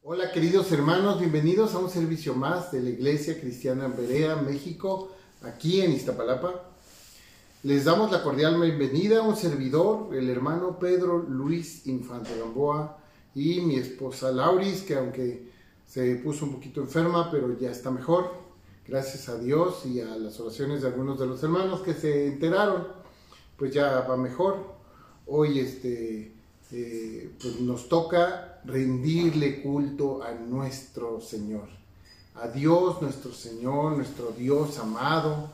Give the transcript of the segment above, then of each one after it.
Hola queridos hermanos, bienvenidos a un servicio más de la Iglesia Cristiana Berea, México, aquí en Iztapalapa. Les damos la cordial bienvenida a un servidor, el hermano Pedro Luis Infante Gamboa y mi esposa Lauris, que aunque se puso un poquito enferma, pero ya está mejor, gracias a Dios y a las oraciones de algunos de los hermanos que se enteraron, pues ya va mejor. Hoy pues nos toca rendirle culto a nuestro Señor, a Dios nuestro Señor, nuestro Dios amado.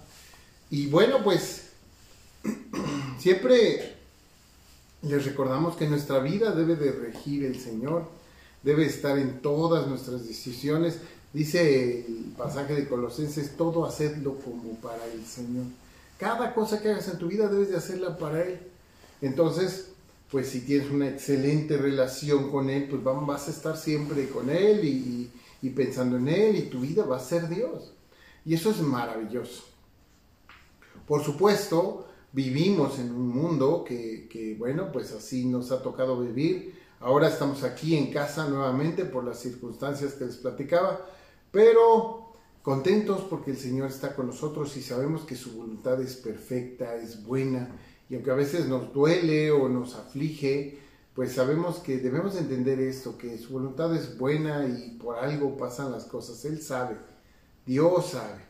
Y bueno, pues siempre les recordamos que nuestra vida debe de regir el Señor, debe estar en todas nuestras decisiones. Dice el pasaje de Colosenses, todo hacedlo como para el Señor. Cada cosa que hagas en tu vida debes de hacerla para Él. Entonces, pues si tienes una excelente relación con Él, pues vas a estar siempre con Él y pensando en Él, y tu vida va a ser Dios. Y eso es maravilloso. Por supuesto, vivimos en un mundo que bueno, pues así nos ha tocado vivir. Ahora estamos aquí en casa nuevamente por las circunstancias que les platicaba, pero contentos porque el Señor está con nosotros y sabemos que su voluntad es perfecta, es buena. Y aunque a veces nos duele o nos aflige, pues sabemos que debemos entender esto, que su voluntad es buena y por algo pasan las cosas. Él sabe, Dios sabe.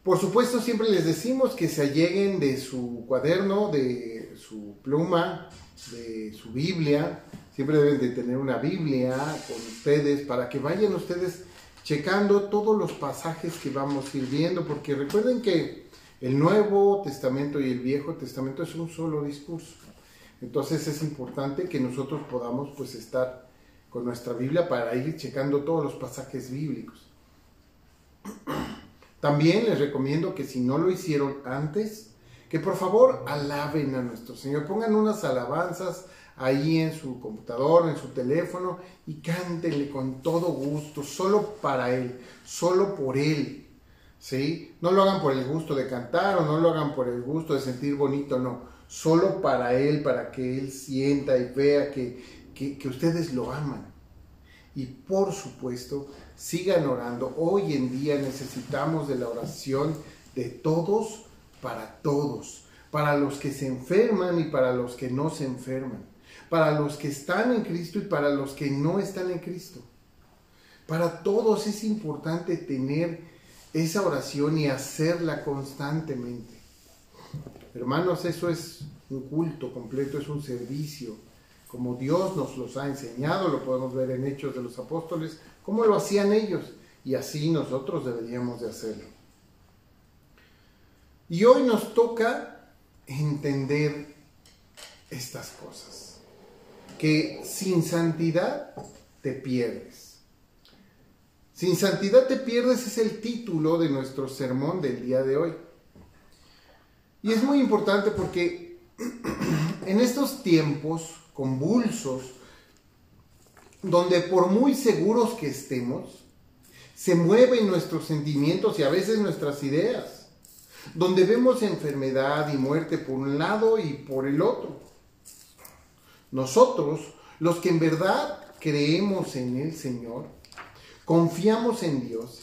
Por supuesto, siempre les decimos que se alleguen de su cuaderno, de su pluma, de su Biblia. Siempre deben de tener una Biblia con ustedes para que vayan ustedes checando todos los pasajes que vamos a ir viendo, porque recuerden que el Nuevo Testamento y el Viejo Testamento es un solo discurso. Entonces es importante que nosotros podamos pues estar con nuestra Biblia para ir checando todos los pasajes bíblicos. También les recomiendo que si no lo hicieron antes, que por favor alaben a nuestro Señor. Pongan unas alabanzas ahí en su computador, en su teléfono, y cántenle con todo gusto, solo para Él, solo por Él. ¿Sí? No lo hagan por el gusto de cantar o no lo hagan por el gusto de sentir bonito, no. Solo para Él, para que Él sienta y vea que ustedes lo aman. Y por supuesto, sigan orando. Hoy en día necesitamos de la oración de todos, para los que se enferman y para los que no se enferman, para los que están en Cristo y para los que no están en Cristo. Para todos es importante tener esa oración y hacerla constantemente. Hermanos, eso es un culto completo, es un servicio. Como Dios nos los ha enseñado, lo podemos ver en Hechos de los Apóstoles, cómo lo hacían ellos, y así nosotros deberíamos de hacerlo. Y hoy nos toca entender estas cosas, que sin santidad te pierdes. Sin santidad te pierdes es el título de nuestro sermón del día de hoy. Y es muy importante porque en estos tiempos convulsos, donde por muy seguros que estemos, se mueven nuestros sentimientos y a veces nuestras ideas, donde vemos enfermedad y muerte por un lado y por el otro. Nosotros, los que en verdad creemos en el Señor, confiamos en Dios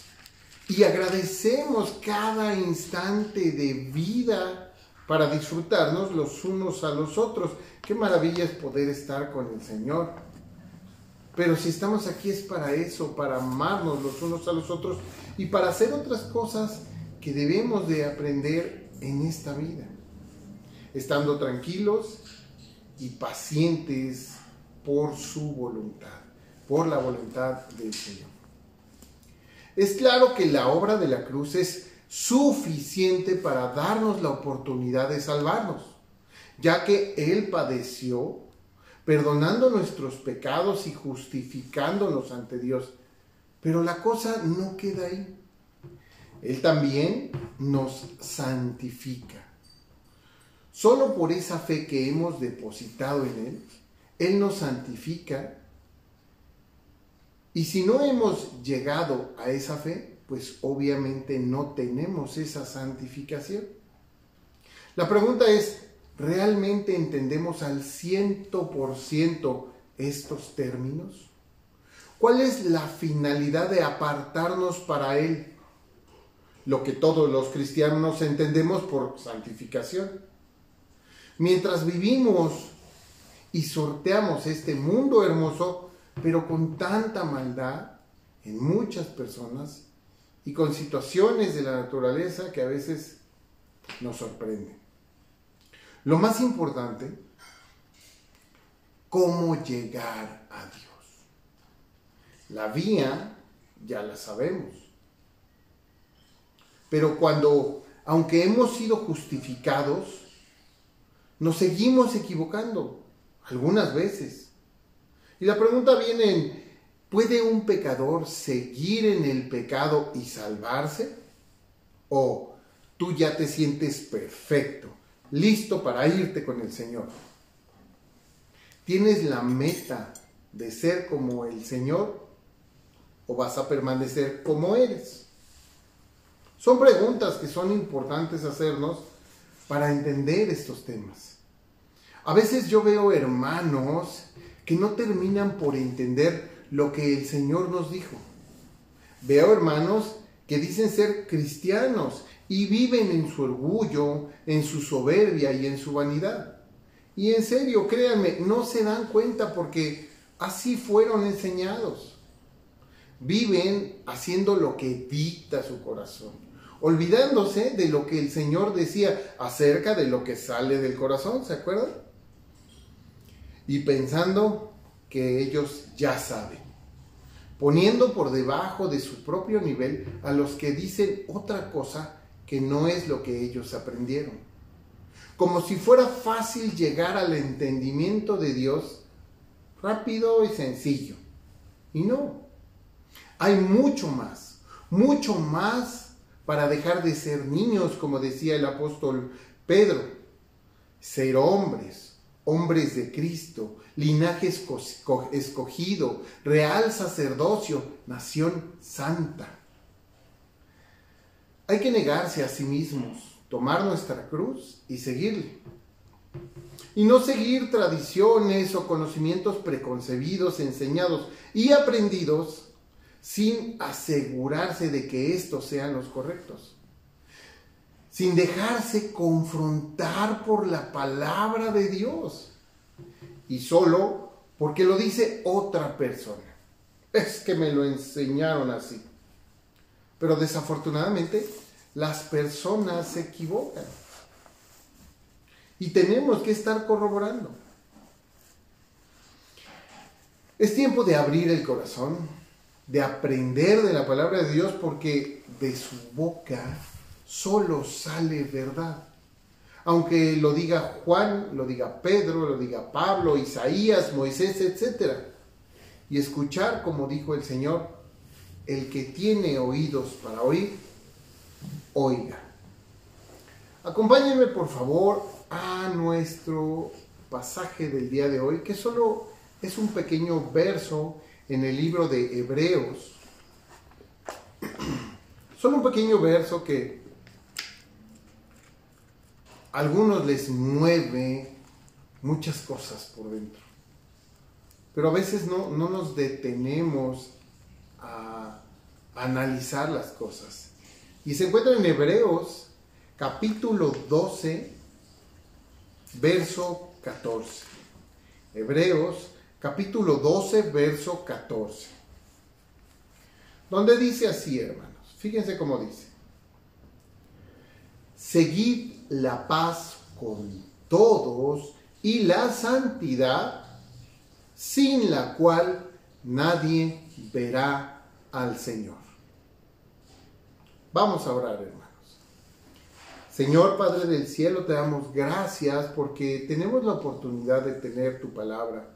y agradecemos cada instante de vida para disfrutarnos los unos a los otros. Qué maravilla es poder estar con el Señor. Pero si estamos aquí es para eso, para amarnos los unos a los otros y para hacer otras cosas que debemos de aprender en esta vida. Estando tranquilos y pacientes por su voluntad, por la voluntad del Señor. Es claro que la obra de la cruz es suficiente para darnos la oportunidad de salvarnos, ya que Él padeció, perdonando nuestros pecados y justificándonos ante Dios. Pero la cosa no queda ahí. Él también nos santifica. Solo por esa fe que hemos depositado en Él, Él nos santifica. Y si no hemos llegado a esa fe, pues obviamente no tenemos esa santificación. La pregunta es, ¿realmente entendemos al 100% estos términos? ¿Cuál es la finalidad de apartarnos para Él? Lo que todos los cristianos entendemos por santificación. Mientras vivimos y sorteamos este mundo hermoso, pero con tanta maldad en muchas personas y con situaciones de la naturaleza que a veces nos sorprenden. Lo más importante, ¿cómo llegar a Dios? La vía ya la sabemos. Pero aunque hemos sido justificados, nos seguimos equivocando algunas veces. Y la pregunta viene: ¿puede un pecador seguir en el pecado y salvarse? ¿O tú ya te sientes perfecto, listo para irte con el Señor? ¿Tienes la meta de ser como el Señor o vas a permanecer como eres? Son preguntas que son importantes hacernos para entender estos temas. A veces yo veo hermanos que no terminan por entender lo que el Señor nos dijo. Veo hermanos que dicen ser cristianos y viven en su orgullo, en su soberbia y en su vanidad. Y en serio, créanme, no se dan cuenta porque así fueron enseñados. Viven haciendo lo que dicta su corazón, olvidándose de lo que el Señor decía acerca de lo que sale del corazón, ¿se acuerdan? Y pensando que ellos ya saben, poniendo por debajo de su propio nivel a los que dicen otra cosa que no es lo que ellos aprendieron. Como si fuera fácil llegar al entendimiento de Dios rápido y sencillo. Y no. Hay mucho más para dejar de ser niños, como decía el apóstol Pedro. Ser hombres de Cristo, linaje escogido, real sacerdocio, nación santa. Hay que negarse a sí mismos, tomar nuestra cruz y seguirle. Y no seguir tradiciones o conocimientos preconcebidos, enseñados y aprendidos sin asegurarse de que estos sean los correctos. Sin dejarse confrontar por la palabra de Dios. Y solo porque lo dice otra persona. Es que me lo enseñaron así. Pero desafortunadamente las personas se equivocan. Y tenemos que estar corroborando. Es tiempo de abrir el corazón, de aprender de la palabra de Dios, porque de su boca solo sale verdad. Aunque lo diga Juan, lo diga Pedro, lo diga Pablo, Isaías, Moisés, etc. Y escuchar, como dijo el Señor: el que tiene oídos para oír, oiga. Acompáñenme por favor a nuestro pasaje del día de hoy, que solo es un pequeño verso en el libro de Hebreos. Solo un pequeño verso que a algunos les mueve muchas cosas por dentro. Pero a veces no nos detenemos a analizar las cosas. Y se encuentra en Hebreos, capítulo 12, verso 14. Hebreos, capítulo 12, verso 14. Donde dice así, hermanos. Fíjense cómo dice: seguid la paz con todos y la santidad, sin la cual nadie verá al Señor. Vamos a orar, hermanos. Señor Padre del cielo, te damos gracias porque tenemos la oportunidad de tener tu palabra,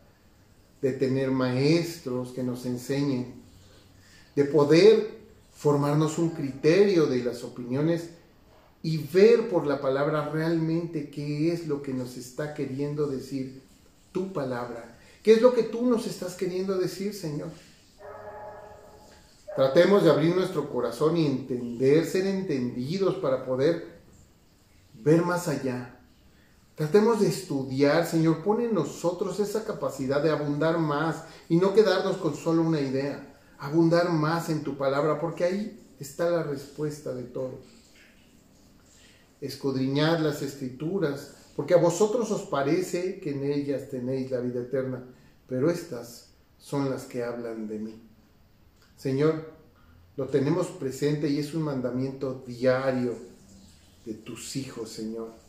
de tener maestros que nos enseñen, de poder formarnos un criterio de las opiniones y ver por la palabra realmente qué es lo que nos está queriendo decir tu palabra. ¿Qué es lo que tú nos estás queriendo decir, Señor? Tratemos de abrir nuestro corazón y entender, ser entendidos para poder ver más allá. Tratemos de estudiar, Señor, pon en nosotros esa capacidad de abundar más y no quedarnos con solo una idea. Abundar más en tu palabra, porque ahí está la respuesta de todo. Escudriñad las Escrituras, porque a vosotros os parece que en ellas tenéis la vida eterna, pero estas son las que hablan de mí. Señor, lo tenemos presente y es un mandamiento diario de tus hijos, Señor.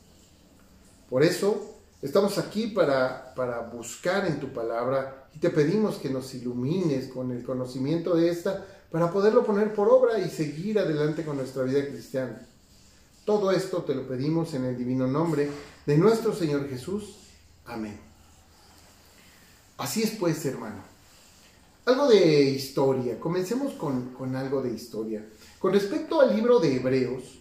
Por eso estamos aquí para buscar en tu palabra y te pedimos que nos ilumines con el conocimiento de esta para poderlo poner por obra y seguir adelante con nuestra vida cristiana. Todo esto te lo pedimos en el divino nombre de nuestro Señor Jesús. Amén. Así es pues, hermano. Algo de historia. Comencemos con algo de historia. Con respecto al libro de Hebreos,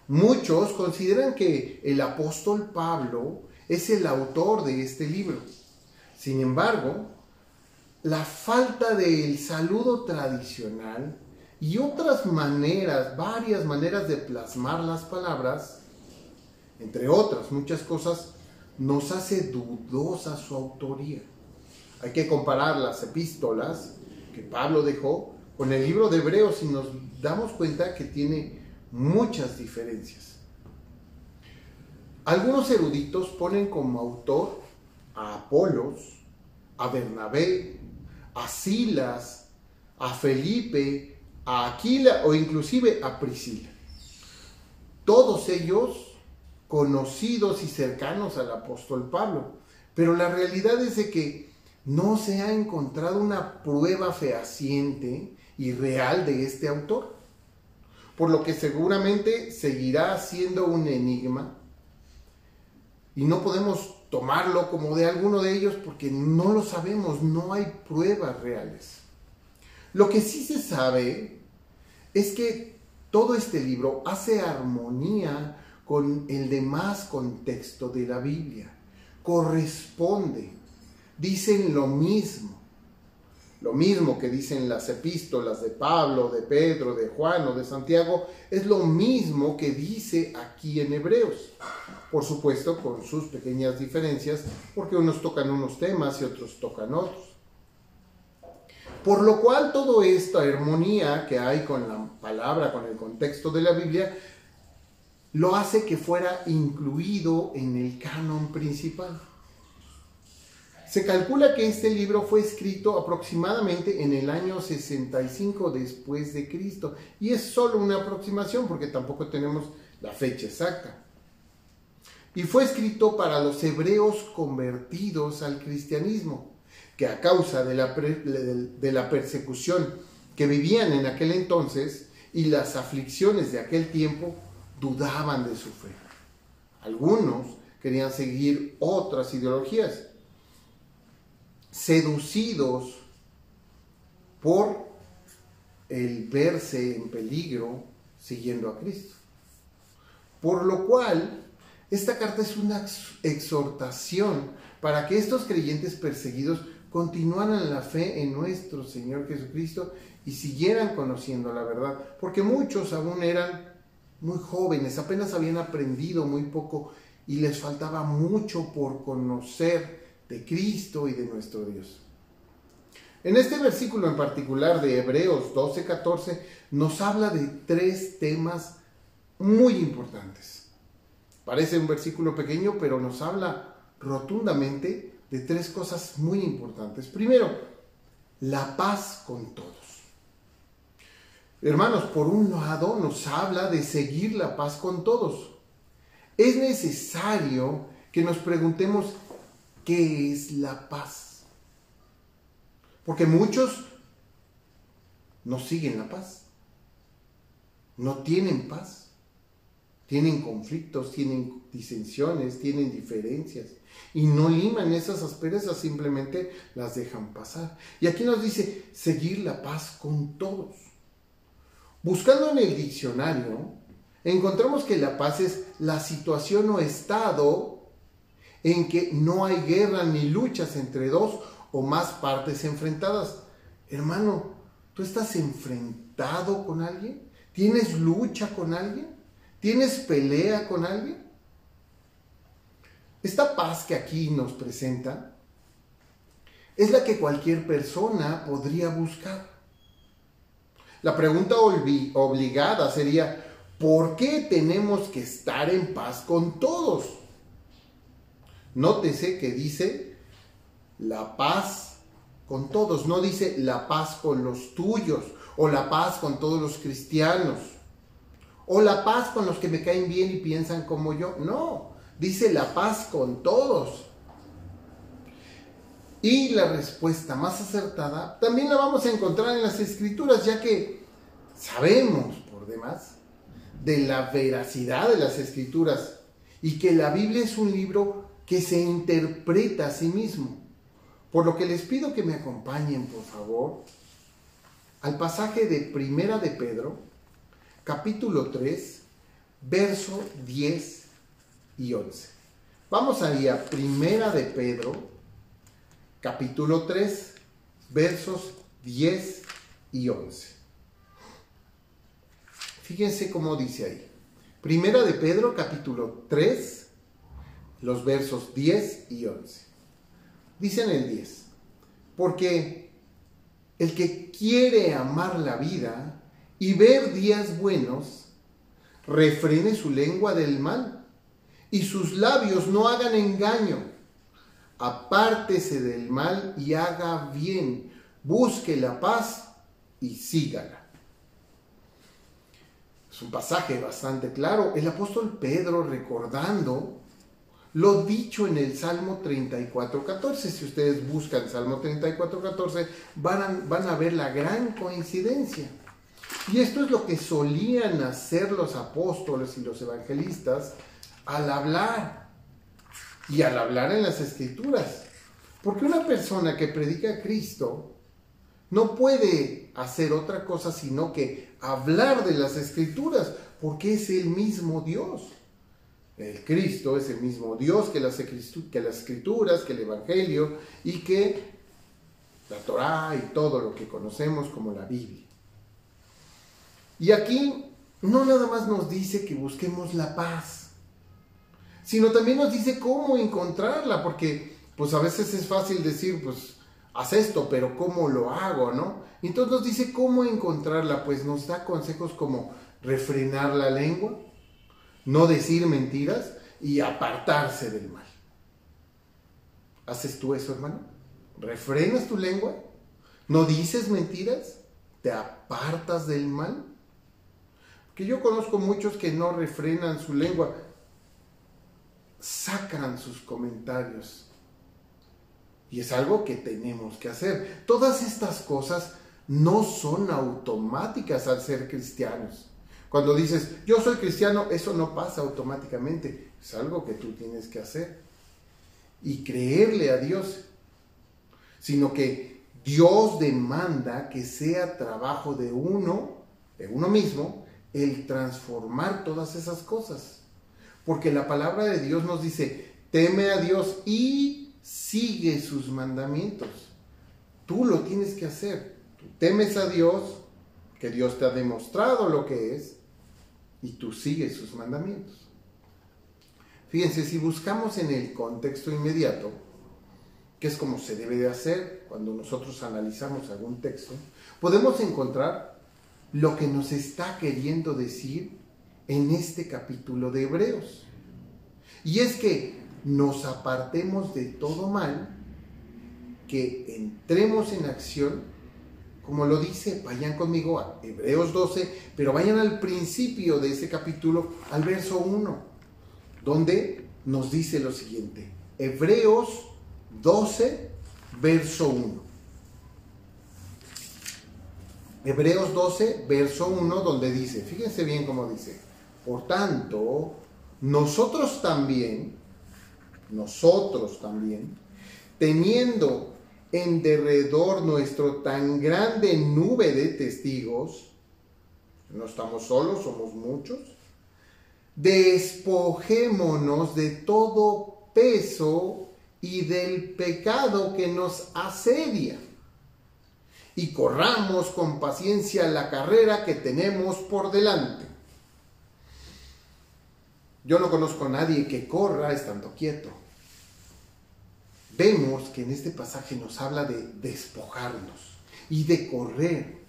muchos consideran que el apóstol Pablo es el autor de este libro. Sin embargo, la falta del saludo tradicional y otras maneras, varias maneras de plasmar las palabras, entre otras muchas cosas, nos hace dudosa su autoría. Hay que comparar las epístolas que Pablo dejó con el libro de Hebreos y nos damos cuenta que tiene muchas diferencias. Algunos eruditos ponen como autor a Apolos, a Bernabé, a Silas, a Felipe, a Aquila o inclusive a Priscila. Todos ellos conocidos y cercanos al apóstol Pablo. Pero la realidad es de que no se ha encontrado una prueba fehaciente y real de este autor, por lo que seguramente seguirá siendo un enigma y no podemos tomarlo como de alguno de ellos porque no lo sabemos, no hay pruebas reales. Lo que sí se sabe es que todo este libro hace armonía con el demás contexto de la Biblia, corresponde, dicen lo mismo que dicen las epístolas de Pablo, de Pedro, de Juan o de Santiago, es lo mismo que dice aquí en Hebreos. Por supuesto, con sus pequeñas diferencias, porque unos tocan unos temas y otros tocan otros. Por lo cual, toda esta armonía que hay con la palabra, con el contexto de la Biblia, lo hace que fuera incluido en el canon principal. Se calcula que este libro fue escrito aproximadamente en el año 65 después de Cristo. Y es solo una aproximación porque tampoco tenemos la fecha exacta. Y fue escrito para los hebreos convertidos al cristianismo, que a causa de la persecución que vivían en aquel entonces y las aflicciones de aquel tiempo, dudaban de su fe. Algunos querían seguir otras ideologías, seducidos por el verse en peligro siguiendo a Cristo. Por lo cual, esta carta es una exhortación para que estos creyentes perseguidos continuaran la fe en nuestro Señor Jesucristo y siguieran conociendo la verdad, porque muchos aún eran muy jóvenes, apenas habían aprendido muy poco y les faltaba mucho por conocer de Cristo y de nuestro Dios. En este versículo en particular de Hebreos 12:14 nos habla de tres temas muy importantes. Parece un versículo pequeño, pero nos habla rotundamente de tres cosas muy importantes. Primero, la paz con todos. Hermanos, por un lado nos habla de seguir la paz con todos. Es necesario que nos preguntemos ¿qué es la paz? Porque muchos no siguen la paz, no tienen paz, tienen conflictos, tienen disensiones, tienen diferencias y no liman esas asperezas, simplemente las dejan pasar. Y aquí nos dice seguir la paz con todos. Buscando en el diccionario, encontramos que la paz es la situación o estado en que no hay guerra ni luchas entre dos o más partes enfrentadas. Hermano, ¿tú estás enfrentado con alguien? ¿Tienes lucha con alguien? ¿Tienes pelea con alguien? Esta paz que aquí nos presenta es la que cualquier persona podría buscar. La pregunta obligada sería, ¿por qué tenemos que estar en paz con todos? Nótese que dice la paz con todos, no dice la paz con los tuyos, o la paz con todos los cristianos, o la paz con los que me caen bien y piensan como yo. No, dice la paz con todos. Y la respuesta más acertada también la vamos a encontrar en las Escrituras, ya que sabemos por demás de la veracidad de las Escrituras y que la Biblia es un libro que se interpreta a sí mismo. Por lo que les pido que me acompañen, por favor, al pasaje de Primera de Pedro, capítulo 3, verso 10 y 11. Vamos ahí a Primera de Pedro, capítulo 3, versos 10 y 11. Fíjense cómo dice ahí. Primera de Pedro, capítulo 3, los versos 10 y 11. Dice en el 10, porque el que quiere amar la vida y ver días buenos, refrene su lengua del mal y sus labios no hagan engaño. Apártese del mal y haga bien, busque la paz y sígala. Es un pasaje bastante claro. El apóstol Pedro recordando lo dicho en el Salmo 34:14. Si ustedes buscan Salmo 34:14, van a ver la gran coincidencia. Y esto es lo que solían hacer los apóstoles y los evangelistas al hablar. Y al hablar en las Escrituras. Porque una persona que predica a Cristo no puede hacer otra cosa sino que hablar de las Escrituras, porque es el mismo Dios. El Cristo es el mismo Dios que las Escrituras, que el Evangelio y que la Torá y todo lo que conocemos como la Biblia. Y aquí no nada más nos dice que busquemos la paz, sino también nos dice cómo encontrarla, porque pues a veces es fácil decir, pues haz esto, pero ¿cómo lo hago, no? Y entonces nos dice cómo encontrarla, pues nos da consejos como refrenar la lengua, no decir mentiras y apartarse del mal. ¿Haces tú eso, hermano? ¿Refrenas tu lengua? ¿No dices mentiras? ¿Te apartas del mal? Porque yo conozco muchos que no refrenan su lengua, sacan sus comentarios. Y es algo que tenemos que hacer. Todas estas cosas no son automáticas al ser cristianos. Cuando dices, yo soy cristiano, eso no pasa automáticamente. Es algo que tú tienes que hacer. Y creerle a Dios. Sino que Dios demanda que sea trabajo de uno mismo, el transformar todas esas cosas. Porque la palabra de Dios nos dice, teme a Dios y sigue sus mandamientos. Tú lo tienes que hacer. Tú temes a Dios, que Dios te ha demostrado lo que es, y tú sigues sus mandamientos. Fíjense, si buscamos en el contexto inmediato, que es como se debe de hacer cuando nosotros analizamos algún texto, podemos encontrar lo que nos está queriendo decir en este capítulo de Hebreos. Y es que nos apartemos de todo mal, que entremos en acción, como lo dice, vayan conmigo a Hebreos 12, pero vayan al principio de ese capítulo, al verso 1, donde nos dice lo siguiente. Hebreos 12, verso 1. Hebreos 12, verso 1, donde dice, fíjense bien cómo dice, por tanto, nosotros también, teniendo en derredor nuestro tan grande nube de testigos, no estamos solos, somos muchos, despojémonos de todo peso y del pecado que nos asedia, y corramos con paciencia la carrera que tenemos por delante. Yo no conozco a nadie que corra estando quieto. vemos que en este pasaje nos habla de despojarnos y de correr.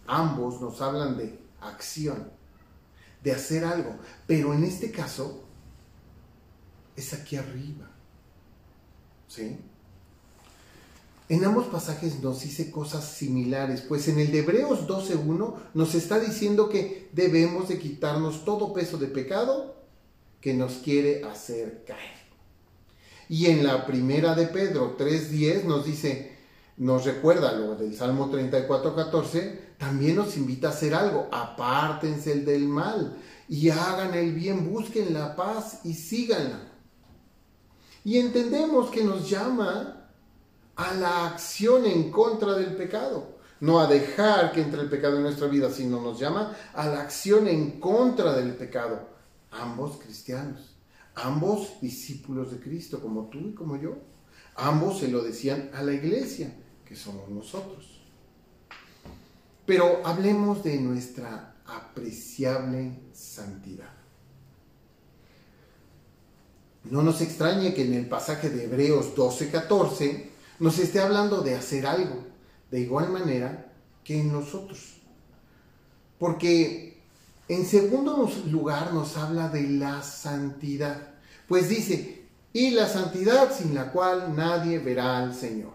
Ambos nos hablan de acción, de hacer algo, pero en este caso es aquí arriba, ¿sí? En ambos pasajes nos dice cosas similares, pues en el de Hebreos 12:1 nos está diciendo que debemos de quitarnos todo peso de pecado que nos quiere hacer caer. Y en la primera de Pedro 3:10 nos dice, nos recuerda lo del Salmo 34:14, también nos invita a hacer algo, apártense del mal y hagan el bien, busquen la paz y síganla. Y entendemos que nos llama a la acción en contra del pecado, no a dejar que entre el pecado en nuestra vida, sino nos llama a la acción en contra del pecado. Ambos cristianos, ambos discípulos de Cristo, como tú y como yo, ambos se lo decían a la iglesia, que somos nosotros. Pero hablemos de nuestra apreciable santidad. No nos extrañe que en el pasaje de Hebreos 12:14 nos esté hablando de hacer algo, de igual manera que en nosotros. Porque en segundo lugar nos habla de la santidad. Pues dice, y la santidad sin la cual nadie verá al Señor.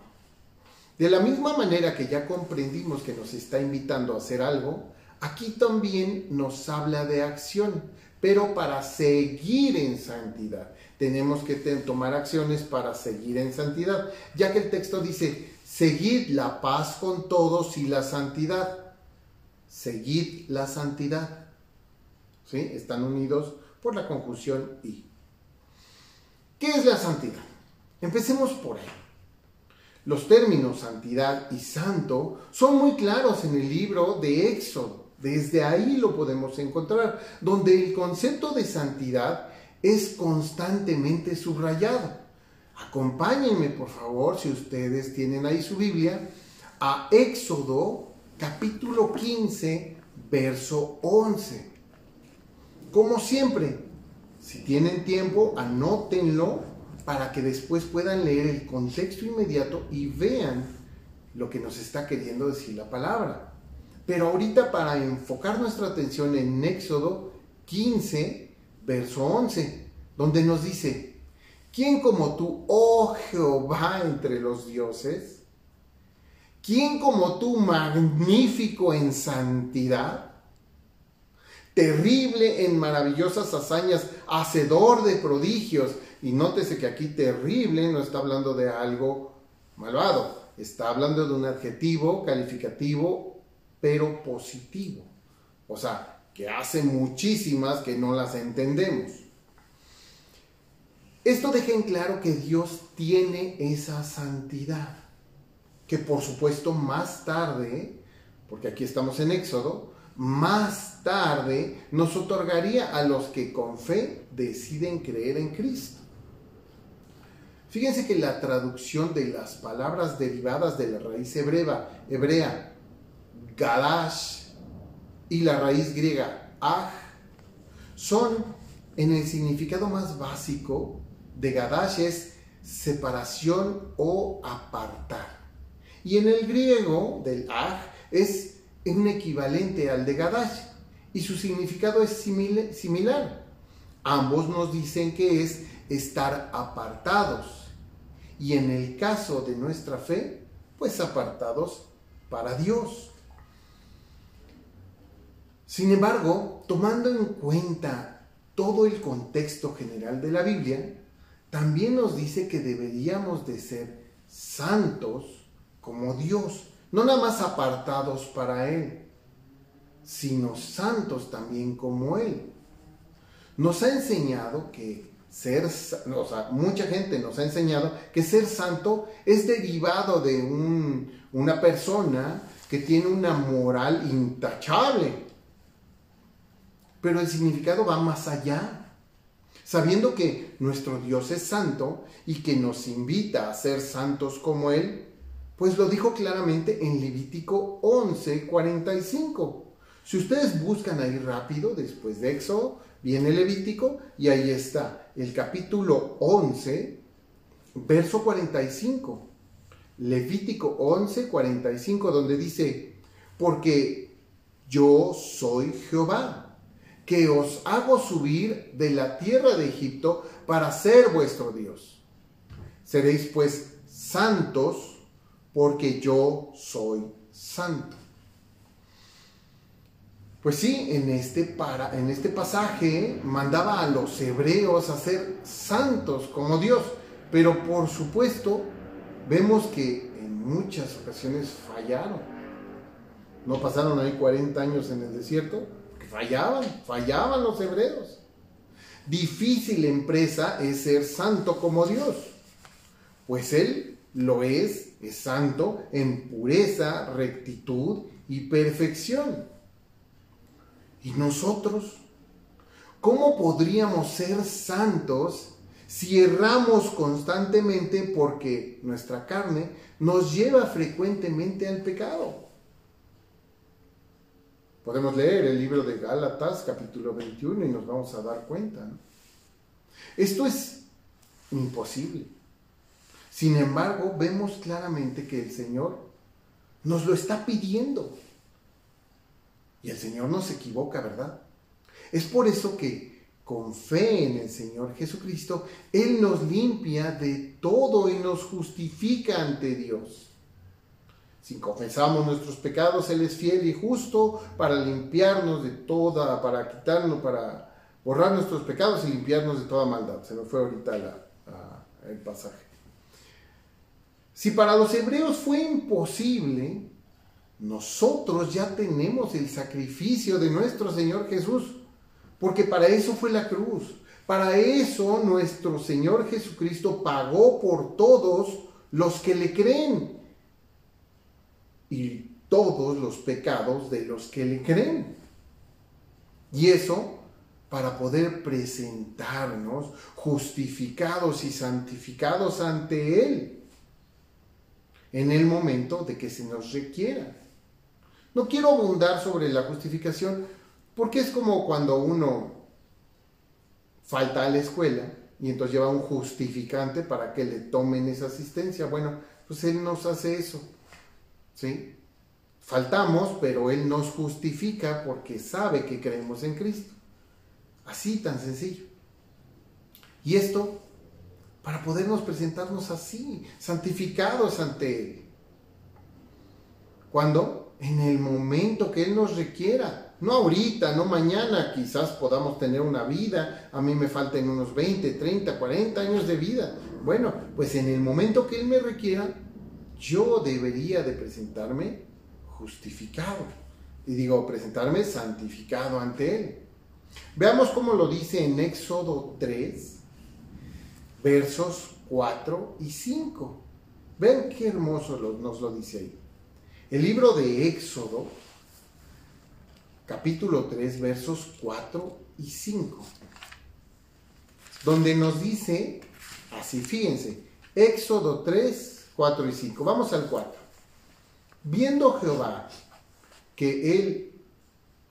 De la misma manera que ya comprendimos que nos está invitando a hacer algo, aquí también nos habla de acción, pero para seguir en santidad. Tenemos que tomar acciones para seguir en santidad, ya que el texto dice, seguid la paz con todos y la santidad. Seguid la santidad. ¿Sí? Están unidos por la conjunción y. ¿Qué es la santidad? Empecemos por ahí. Los términos santidad y santo son muy claros en el libro de Éxodo. Desde ahí lo podemos encontrar, donde el concepto de santidad es constantemente subrayado. Acompáñenme, por favor, si ustedes tienen ahí su Biblia, a Éxodo capítulo 15, verso 11. Como siempre, si tienen tiempo, anótenlo para que después puedan leer el contexto inmediato y vean lo que nos está queriendo decir la palabra. Pero ahorita, para enfocar nuestra atención en Éxodo 15, verso 11, donde nos dice, ¿quién como tú, oh Jehová, entre los dioses? ¿Quién como tú, magnífico en santidad? Terrible en maravillosas hazañas, hacedor de prodigios. Y nótese que aquí terrible no está hablando de algo malvado, está hablando de un adjetivo calificativo, pero positivo. O sea, que hace muchísimas que no las entendemos. Esto deja en claro que Dios tiene esa santidad, que por supuesto más tarde, porque aquí estamos en Éxodo, más tarde nos otorgaría a los que con fe deciden creer en Cristo. Fíjense que la traducción de las palabras derivadas de la raíz hebrea Gadash y la raíz griega Aj son, en el significado más básico de Gadash, es separación o apartar. Y en el griego del Aj es un equivalente al de Gadash y su significado es similar. Ambos nos dicen que es estar apartados. Y en el caso de nuestra fe, pues apartados para Dios. Sin embargo, tomando en cuenta todo el contexto general de la Biblia, también nos dice que deberíamos de ser santos como Dios, no nada más apartados para Él, sino santos también como Él. Nos ha enseñado que mucha gente nos ha enseñado que ser santo es derivado de una persona que tiene una moral intachable. Pero el significado va más allá. Sabiendo que nuestro Dios es santo y que nos invita a ser santos como Él, pues lo dijo claramente en Levítico 11:45. Si ustedes buscan ahí rápido, después de Éxodo, viene Levítico y ahí está el capítulo 11, verso 45, Levítico 11, 45, donde dice, porque yo soy Jehová, que os hago subir de la tierra de Egipto para ser vuestro Dios. Seréis pues santos, porque yo soy santo. Pues sí, en este pasaje mandaba a los hebreos a ser santos como Dios, pero por supuesto vemos que en muchas ocasiones fallaron. No pasaron ahí 40 años en el desierto, porque fallaban los hebreos. Difícil empresa es ser santo como Dios, pues Él lo es santo en pureza, rectitud y perfección. ¿Y nosotros? ¿Cómo podríamos ser santos si erramos constantemente porque nuestra carne nos lleva frecuentemente al pecado? Podemos leer el libro de Gálatas, capítulo 21, y nos vamos a dar cuenta, ¿no? Esto es imposible. Sin embargo, vemos claramente que el Señor nos lo está pidiendo. Y el Señor no se equivoca, ¿verdad? Es por eso que con fe en el Señor Jesucristo, Él nos limpia de todo y nos justifica ante Dios. Si confesamos nuestros pecados, Él es fiel y justo para limpiarnos de toda, para borrar nuestros pecados y limpiarnos de toda maldad. Se me fue ahorita el pasaje. Si para los hebreos fue imposible, nosotros ya tenemos el sacrificio de nuestro Señor Jesús, porque para eso fue la cruz. Para eso nuestro Señor Jesucristo pagó por todos los que le creen y todos los pecados de los que le creen. Y eso para poder presentarnos justificados y santificados ante Él en el momento de que se nos requiera. No quiero abundar sobre la justificación porque es como cuando uno falta a la escuela y entonces lleva un justificante para que le tomen esa asistencia. Bueno, pues Él nos hace eso, ¿sí? Faltamos, pero Él nos justifica porque sabe que creemos en Cristo. Así, tan sencillo. Y esto para podernos presentarnos así, santificados ante Él. ¿Cuándo? En el momento que Él nos requiera. No ahorita, no mañana, quizás podamos tener una vida. A mí me faltan unos 20, 30, 40 años de vida. Bueno, pues en el momento que Él me requiera, yo debería de presentarme justificado. Y digo, presentarme santificado ante Él. Veamos cómo lo dice en Éxodo 3, versos 4 y 5. Ven qué hermoso nos lo dice ahí. El libro de Éxodo, capítulo 3, versos 4 y 5. Donde nos dice, así fíjense, Éxodo 3, 4 y 5. Vamos al 4. Viendo Jehová que Él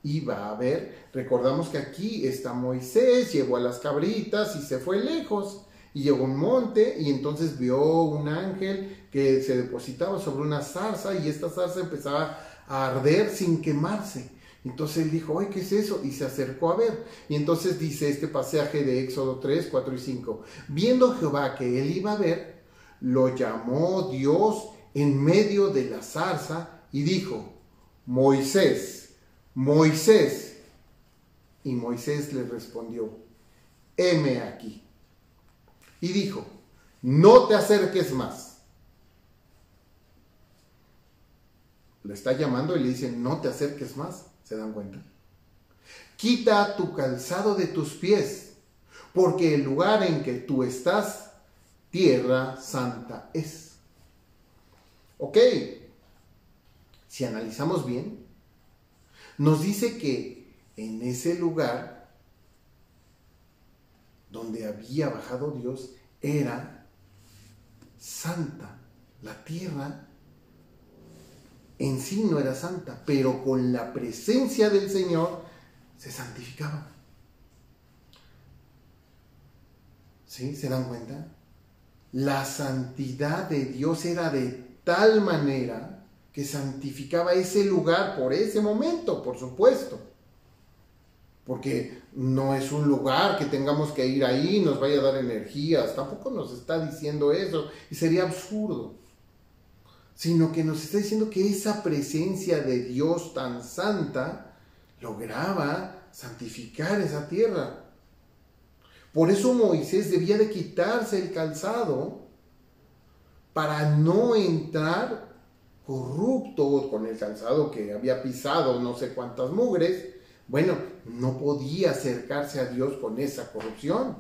iba a ver, recordamos que aquí está Moisés, llevó a las cabritas y se fue lejos. Y llegó a un monte y entonces vio un ángel que se depositaba sobre una zarza y esta zarza empezaba a arder sin quemarse. Entonces él dijo, ¡ay, qué es eso! Y se acercó a ver. Y entonces dice este pasaje de Éxodo 3, 4 y 5. Viendo Jehová que él iba a ver, lo llamó Dios en medio de la zarza y dijo, Moisés, Moisés. Y Moisés le respondió, heme aquí. Y dijo, no te acerques más. Lo está llamando y le dice, no te acerques más. ¿Se dan cuenta? Quita tu calzado de tus pies, porque el lugar en que tú estás, tierra santa es. Ok, si analizamos bien, nos dice que en ese lugar donde había bajado Dios, era santa. La tierra en sí no era santa, pero con la presencia del Señor se santificaba. ¿Sí? ¿Se dan cuenta? la santidad de Dios era de tal manera que santificaba ese lugar por ese momento, por supuesto. Porque no es un lugar que tengamos que ir ahí y nos vaya a dar energías. Tampoco nos está diciendo eso y sería absurdo. Sino que nos está diciendo que esa presencia de Dios tan santa lograba santificar esa tierra. Por eso Moisés debía de quitarse el calzado para no entrar corrupto con el calzado que había pisado no sé cuántas mugres. Bueno, no podía acercarse a Dios con esa corrupción.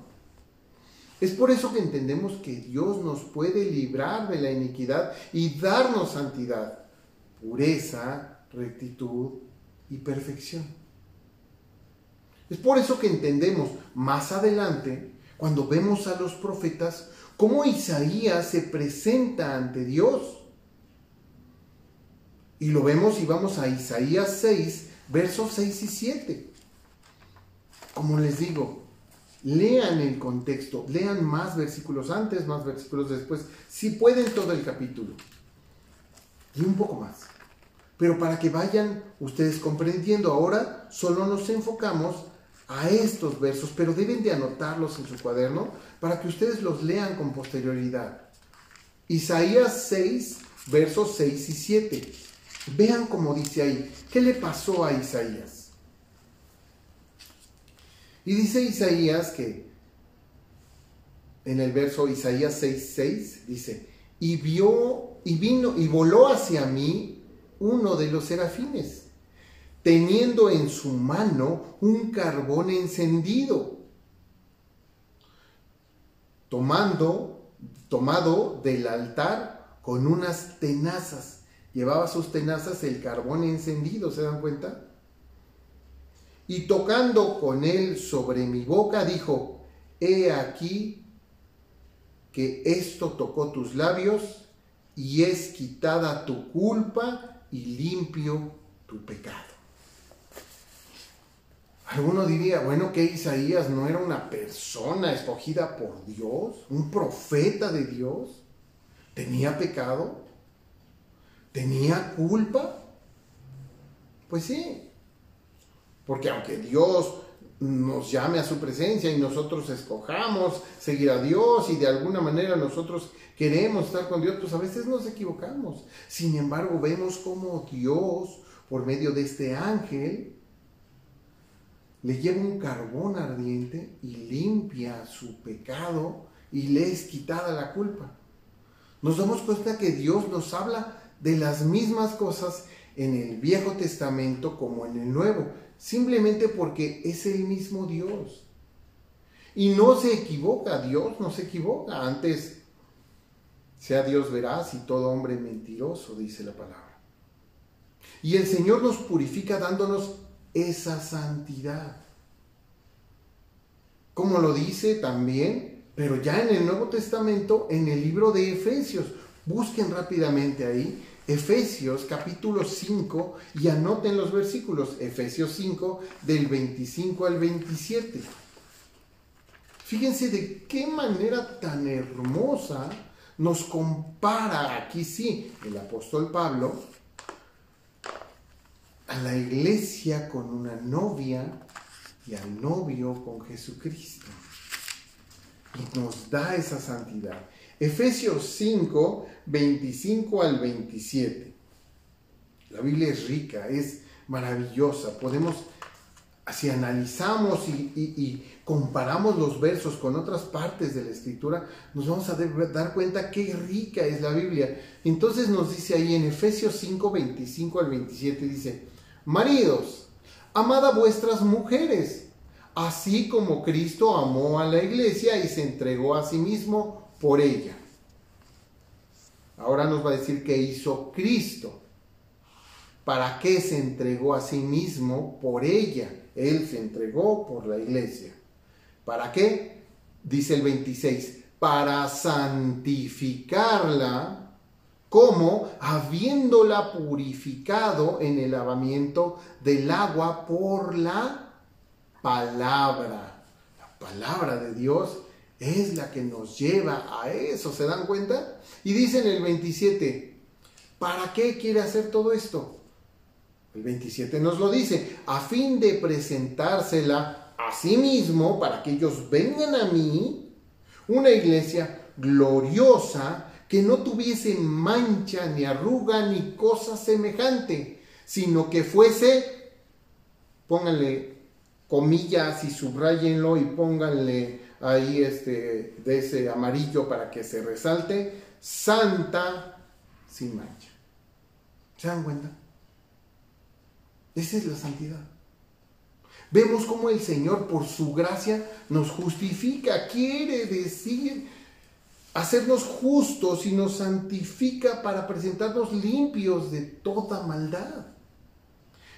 Es por eso que entendemos que Dios nos puede librar de la iniquidad y darnos santidad, pureza, rectitud y perfección. Es por eso que entendemos más adelante, cuando vemos a los profetas, cómo Isaías se presenta ante Dios. Y lo vemos y vamos a Isaías 6, versos 6 y 7. Como les digo, lean el contexto, lean más versículos antes, más versículos después, si pueden todo el capítulo. Y un poco más. Pero para que vayan ustedes comprendiendo, ahora solo nos enfocamos a estos versos, pero deben de anotarlos en su cuaderno para que ustedes los lean con posterioridad. Isaías 6, versos 6 y 7. Vean cómo dice ahí, ¿qué le pasó a Isaías? Y dice Isaías que, en el verso Isaías 6:6, dice, y vino y voló hacia mí uno de los serafines, teniendo en su mano un carbón encendido, tomado del altar con unas tenazas. Llevaba sus tenazas el carbón encendido, ¿se dan cuenta? Y tocando con él sobre mi boca, dijo, he aquí que esto tocó tus labios y es quitada tu culpa y limpio tu pecado. Alguno diría, bueno, que Isaías no era una persona escogida por Dios, un profeta de Dios, tenía pecado, tenía culpa. Pues sí, porque aunque Dios nos llame a su presencia y nosotros escojamos seguir a Dios y de alguna manera nosotros queremos estar con Dios, pues a veces nos equivocamos. Sin embargo, vemos cómo Dios, por medio de este ángel, le lleva un carbón ardiente y limpia su pecado y le es quitada la culpa. Nos damos cuenta que Dios nos habla de las mismas cosas en el Viejo Testamento como en el Nuevo, simplemente porque es el mismo Dios. Y no se equivoca, Dios no se equivoca. Antes, sea Dios veraz y todo hombre mentiroso, dice la palabra. Y el Señor nos purifica dándonos esa santidad. Como lo dice también, pero ya en el Nuevo Testamento, en el libro de Efesios. Busquen rápidamente ahí, Efesios capítulo 5, y anoten los versículos, Efesios 5, del 25 al 27. Fíjense de qué manera tan hermosa nos compara, aquí sí, el apóstol Pablo, a la iglesia con una novia y al novio con Jesucristo. Y nos da esa santidad. Efesios 5, 25 al 27. La Biblia es rica, es maravillosa. Podemos, si analizamos y comparamos los versos con otras partes de la Escritura, nos vamos a dar cuenta qué rica es la Biblia. Entonces nos dice ahí en Efesios 5, 25 al 27, dice, maridos, amad a vuestras mujeres, así como Cristo amó a la iglesia y se entregó a sí mismo por ella. Ahora nos va a decir qué hizo Cristo. ¿Para qué se entregó a sí mismo por ella? Él se entregó por la iglesia. ¿Para qué? Dice el 26, para santificarla, como habiéndola purificado en el lavamiento del agua por la palabra. La palabra de Dios es la que nos lleva a eso, ¿se dan cuenta? Y dice en el 27, ¿para qué quiere hacer todo esto? El 27 nos lo dice, a fin de presentársela a sí mismo, para que ellos vengan a mí, una iglesia gloriosa, que no tuviese mancha, ni arruga, ni cosa semejante, sino que fuese, pónganle comillas y subrayenlo y pónganle ahí de ese amarillo para que se resalte, santa, sin mancha. ¿Se dan cuenta? Esa es la santidad. Vemos cómo el Señor, por su gracia, nos justifica, quiere decir hacernos justos y nos santifica para presentarnos limpios de toda maldad.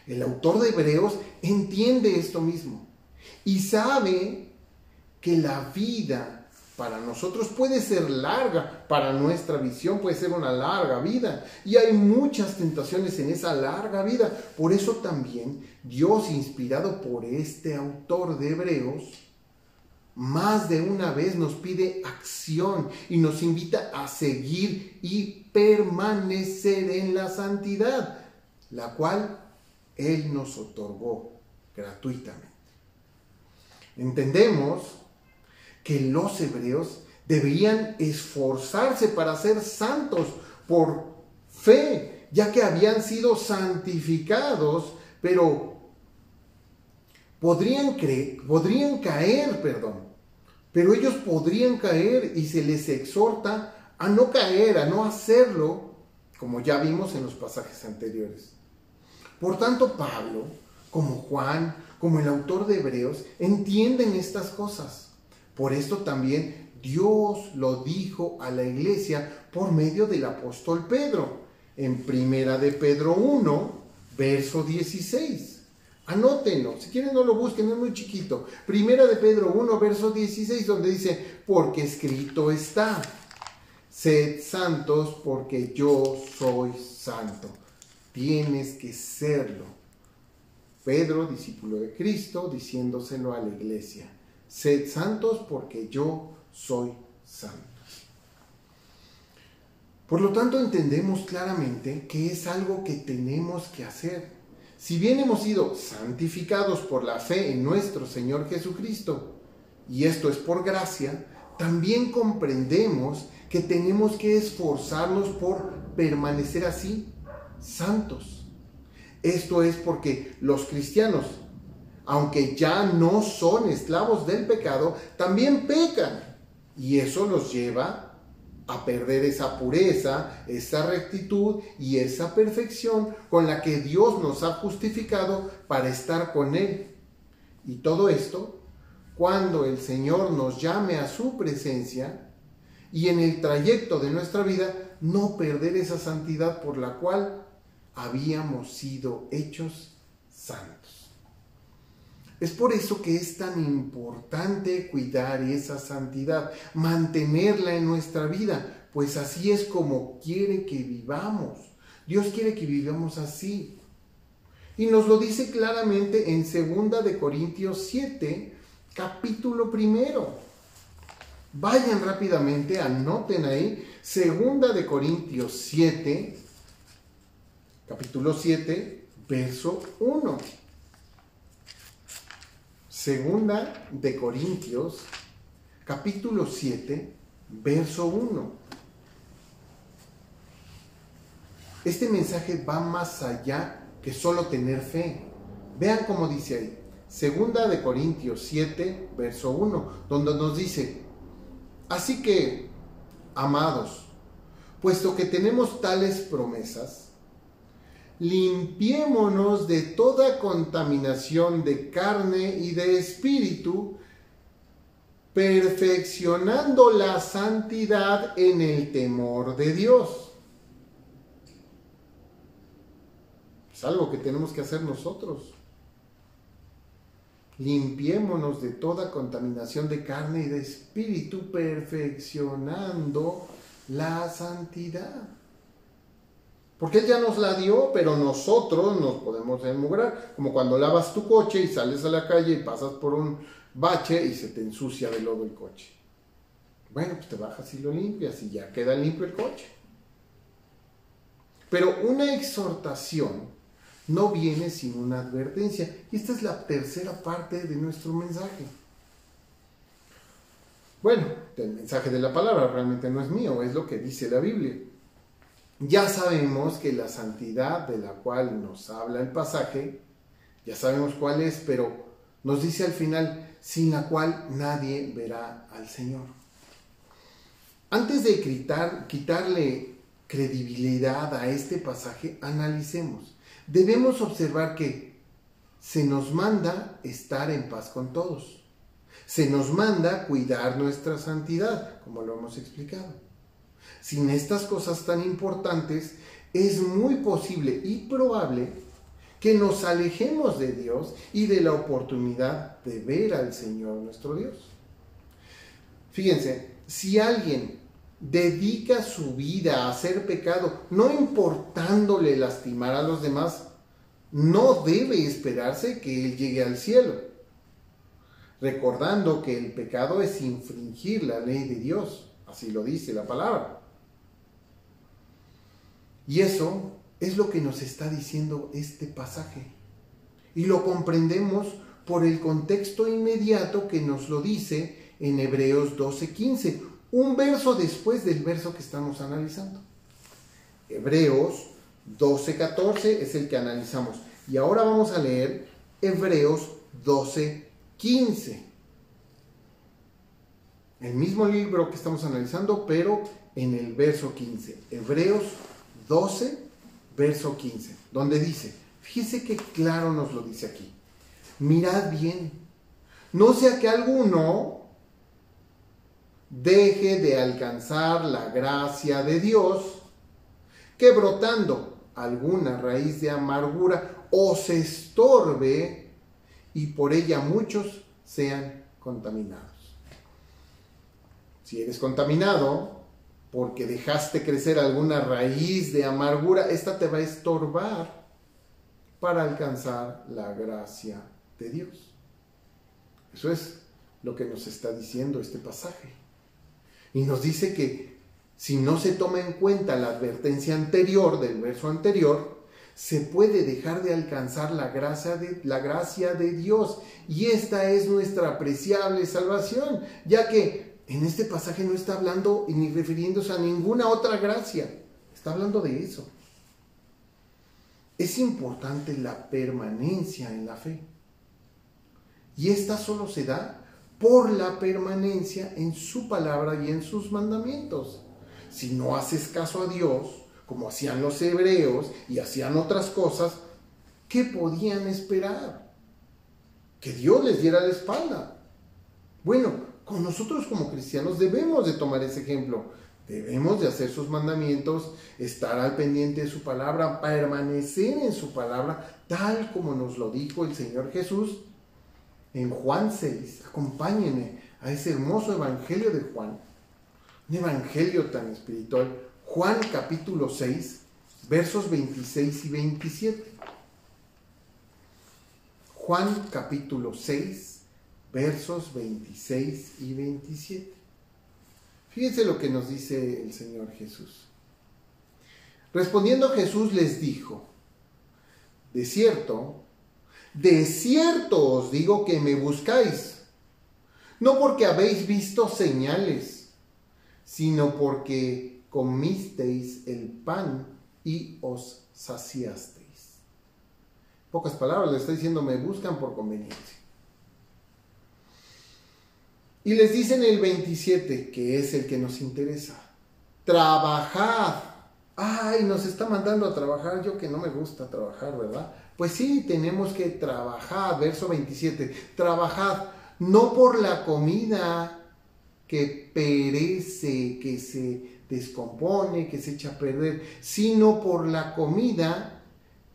El autor de Hebreos entiende esto mismo y sabe que la vida para nosotros puede ser larga, para nuestra visión puede ser una larga vida, y hay muchas tentaciones en esa larga vida. Por eso también Dios, inspirado por este autor de Hebreos, más de una vez nos pide acción y nos invita a seguir y permanecer en la santidad, la cual Él nos otorgó gratuitamente. Entendemos que los hebreos deberían esforzarse para ser santos por fe, ya que habían sido santificados, pero podrían caer, pero ellos podrían caer y se les exhorta a no caer, a no hacerlo, como ya vimos en los pasajes anteriores. Por tanto, Pablo, como Juan, como el autor de Hebreos, entienden estas cosas. Por esto también Dios lo dijo a la iglesia por medio del apóstol Pedro, en Primera de Pedro 1, verso 16. Anótenlo, si quieren no lo busquen, es muy chiquito. Primera de Pedro 1, verso 16, donde dice, porque escrito está, sed santos porque yo soy santo. Tienes que serlo. Pedro, discípulo de Cristo, diciéndoselo a la iglesia. Sed santos porque yo soy santo. Por lo tanto, entendemos claramente que es algo que tenemos que hacer. Si bien hemos sido santificados por la fe en nuestro Señor Jesucristo, y esto es por gracia, también comprendemos que tenemos que esforzarnos por permanecer así, santos. Esto es porque los cristianos, aunque ya no son esclavos del pecado, también pecan. Y eso los lleva a perder esa pureza, esa rectitud y esa perfección con la que Dios nos ha justificado para estar con Él. Y todo esto, cuando el Señor nos llame a su presencia y en el trayecto de nuestra vida, no perder esa santidad por la cual habíamos sido hechos santos. Es por eso que es tan importante cuidar esa santidad, mantenerla en nuestra vida, pues así es como quiere que vivamos. Dios quiere que vivamos así. Y nos lo dice claramente en 2 de Corintios 7, capítulo 1. Vayan rápidamente, anoten ahí, 2 de Corintios 7, capítulo 7, verso 1. Segunda de Corintios, capítulo 7, verso 1. Este mensaje va más allá que solo tener fe. Vean cómo dice ahí. Segunda de Corintios 7, verso 1, donde nos dice, así que, amados, puesto que tenemos tales promesas, limpiémonos de toda contaminación de carne y de espíritu, perfeccionando la santidad en el temor de Dios. Es algo que tenemos que hacer nosotros. Limpiémonos de toda contaminación de carne y de espíritu, perfeccionando la santidad. Porque Él ya nos la dio, pero nosotros nos podemos enmugrar. Como cuando lavas tu coche y sales a la calle y pasas por un bache y se te ensucia de lodo el coche. Bueno, pues te bajas y lo limpias y ya queda limpio el coche. Pero una exhortación no viene sin una advertencia. Y esta es la tercera parte de nuestro mensaje. Bueno, el mensaje de la palabra realmente no es mío, es lo que dice la Biblia. Ya sabemos que la santidad de la cual nos habla el pasaje, ya sabemos cuál es, pero nos dice al final, sin la cual nadie verá al Señor. Antes de quitarle credibilidad a este pasaje, analicemos. Debemos observar que se nos manda estar en paz con todos. Se nos manda cuidar nuestra santidad, como lo hemos explicado. Sin estas cosas tan importantes, es muy posible y probable que nos alejemos de Dios y de la oportunidad de ver al Señor nuestro Dios. Fíjense, si alguien dedica su vida a hacer pecado, no importándole lastimar a los demás, no debe esperarse que él llegue al cielo, recordando que el pecado es infringir la ley de Dios, así lo dice la palabra. Y eso es lo que nos está diciendo este pasaje. Y lo comprendemos por el contexto inmediato que nos lo dice en Hebreos 12:15, un verso después del verso que estamos analizando. Hebreos 12:14 es el que analizamos. Y ahora vamos a leer Hebreos 12:15. El mismo libro que estamos analizando, pero en el verso 15. Hebreos 12, verso 15, donde dice, fíjese qué claro nos lo dice aquí. Mirad bien, no sea que alguno deje de alcanzar la gracia de Dios, que brotando alguna raíz de amargura os estorbe y por ella muchos sean contaminados. Si eres contaminado porque dejaste crecer alguna raíz de amargura, esta te va a estorbar para alcanzar la gracia de Dios. Eso es lo que nos está diciendo este pasaje. Y nos dice que si no se toma en cuenta la advertencia anterior, del verso anterior, se puede dejar de alcanzar la gracia de Dios. Y esta es nuestra apreciable salvación, ya que en este pasaje no está hablando ni refiriéndose a ninguna otra gracia. Está hablando de eso. Es importante la permanencia en la fe. Y esta solo se da por la permanencia en su palabra y en sus mandamientos. Si no haces caso a Dios, como hacían los hebreos y hacían otras cosas, ¿qué podían esperar? Que Dios les diera la espalda. Bueno, con nosotros como cristianos debemos de tomar ese ejemplo. Debemos de hacer sus mandamientos, estar al pendiente de su palabra, permanecer en su palabra, tal como nos lo dijo el Señor Jesús en Juan 6. Acompáñenme a ese hermoso evangelio de Juan. Un evangelio tan espiritual. Juan capítulo 6, versos 26 y 27. Juan capítulo 6, versos 26 y 27. Fíjense lo que nos dice el Señor Jesús. Respondiendo Jesús les dijo, de cierto os digo que me buscáis, no porque habéis visto señales, sino porque comisteis el pan y os saciasteis. En pocas palabras le está diciendo, me buscan por conveniencia. Y les dice en el 27, que es el que nos interesa, trabajad. Ay, nos está mandando a trabajar, yo que no me gusta trabajar, ¿verdad? Pues sí, tenemos que trabajar, verso 27, trabajad, no por la comida que perece, que se descompone, que se echa a perder, sino por la comida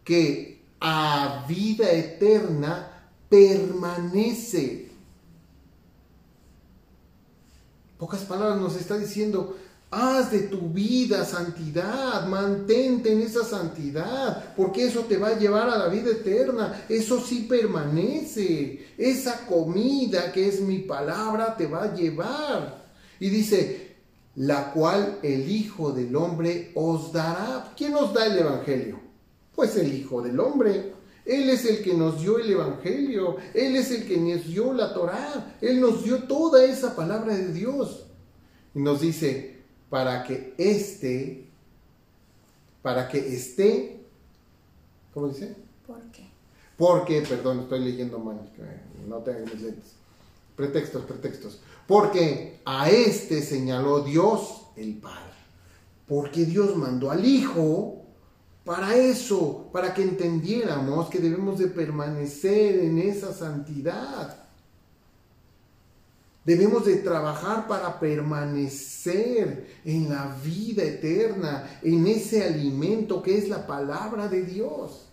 que a vida eterna permanece. Pocas palabras nos está diciendo, haz de tu vida santidad, mantente en esa santidad, porque eso te va a llevar a la vida eterna, eso sí permanece, esa comida que es mi palabra te va a llevar. Y dice, la cual el Hijo del Hombre os dará. ¿Quién nos da el Evangelio? Pues el Hijo del Hombre. Él es el que nos dio el Evangelio. Él es el que nos dio la Torá. Él nos dio toda esa palabra de Dios. Y nos dice, para que esté, ¿cómo dice? ¿Por qué? Porque, perdón, estoy leyendo mal, no tengo mis lentes. Pretextos. Porque a este señaló Dios el Padre. Porque Dios mandó al Hijo para eso, para que entendiéramos que debemos de permanecer en esa santidad. Debemos de trabajar para permanecer en la vida eterna, en ese alimento que es la palabra de Dios.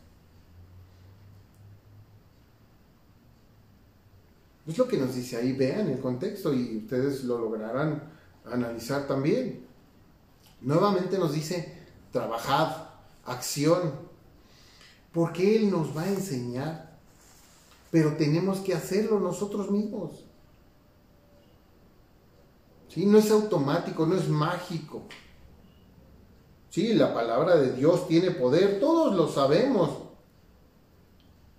Es lo que nos dice ahí, vean el contexto y ustedes lo lograrán analizar también. Nuevamente nos dice, trabajad, acción, porque Él nos va a enseñar, pero tenemos que hacerlo nosotros mismos. ¿Sí? No es automático, no es mágico. Sí, la palabra de Dios tiene poder, todos lo sabemos,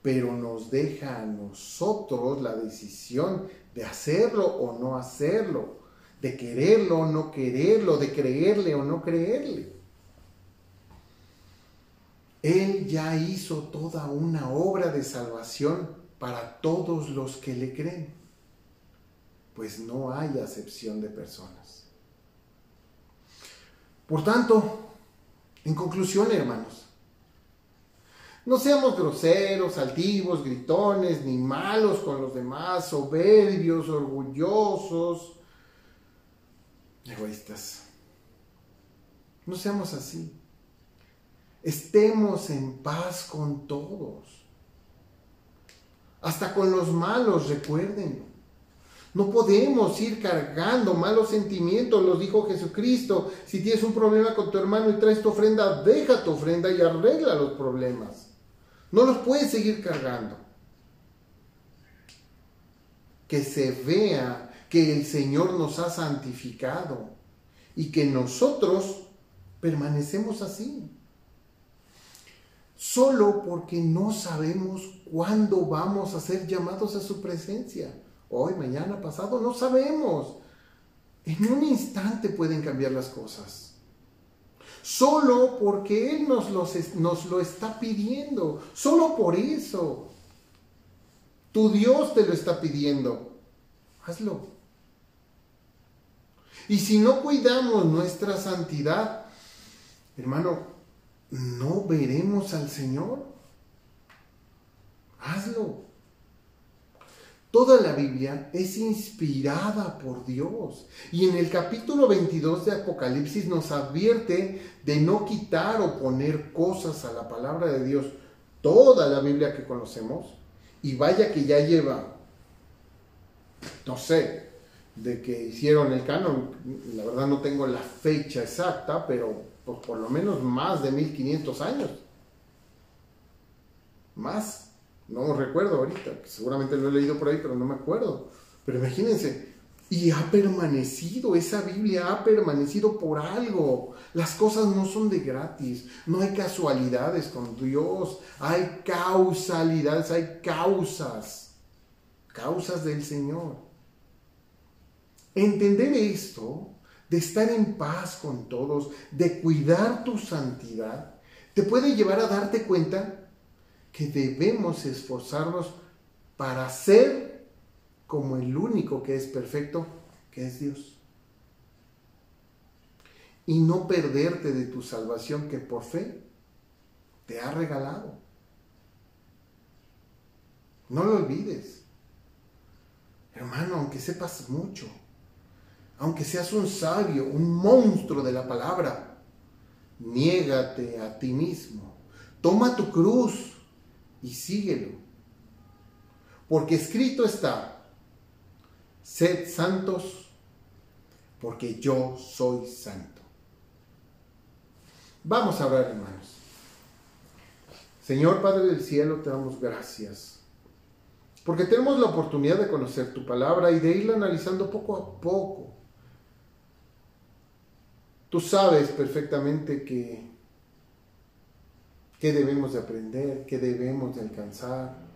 pero nos deja a nosotros la decisión de hacerlo o no hacerlo, de quererlo o no quererlo, de creerle o no creerle. Él ya hizo toda una obra de salvación para todos los que le creen, pues no hay acepción de personas. Por tanto, en conclusión, hermanos, no seamos groseros, altivos, gritones, ni malos con los demás, soberbios, orgullosos, egoístas. No seamos así. Estemos en paz con todos. Hasta con los malos, recuerden. No podemos ir cargando malos sentimientos, los dijo Jesucristo. Si tienes un problema con tu hermano y traes tu ofrenda, deja tu ofrenda y arregla los problemas. No los puedes seguir cargando. Que se vea que el Señor nos ha santificado y que nosotros permanecemos así. Solo porque no sabemos cuándo vamos a ser llamados a su presencia. Hoy, mañana, pasado, no sabemos. En un instante pueden cambiar las cosas. Solo porque Él nos lo está pidiendo. Solo por eso. Tu Dios te lo está pidiendo. Hazlo. Y si no cuidamos nuestra santidad, hermano, ¿no veremos al Señor? Hazlo. Toda la Biblia es inspirada por Dios. Y en el capítulo 22 de Apocalipsis nos advierte de no quitar o poner cosas a la palabra de Dios. Toda la Biblia que conocemos, y vaya que ya lleva, no sé, de que hicieron el canon, la verdad no tengo la fecha exacta, pero pues por lo menos más de 1500 años. Más. No recuerdo ahorita, seguramente lo he leído por ahí, pero no me acuerdo. Pero imagínense, y ha permanecido, esa Biblia ha permanecido por algo. Las cosas no son de gratis, no hay casualidades con Dios, hay causalidades, hay causas del Señor. Entender esto, de estar en paz con todos, de cuidar tu santidad, te puede llevar a darte cuenta que debemos esforzarnos para ser como el único que es perfecto, que es Dios. Y no perderte de tu salvación que por fe te ha regalado. No lo olvides. Hermano, aunque sepas mucho, aunque seas un sabio, un monstruo de la palabra, niégate a ti mismo. Toma tu cruz y síguelo. Porque escrito está, sed santos, porque yo soy santo. Vamos a orar, hermanos. Señor Padre del cielo, te damos gracias, porque tenemos la oportunidad de conocer tu palabra y de irla analizando poco a poco. Tú sabes perfectamente qué debemos de aprender, qué debemos de alcanzar.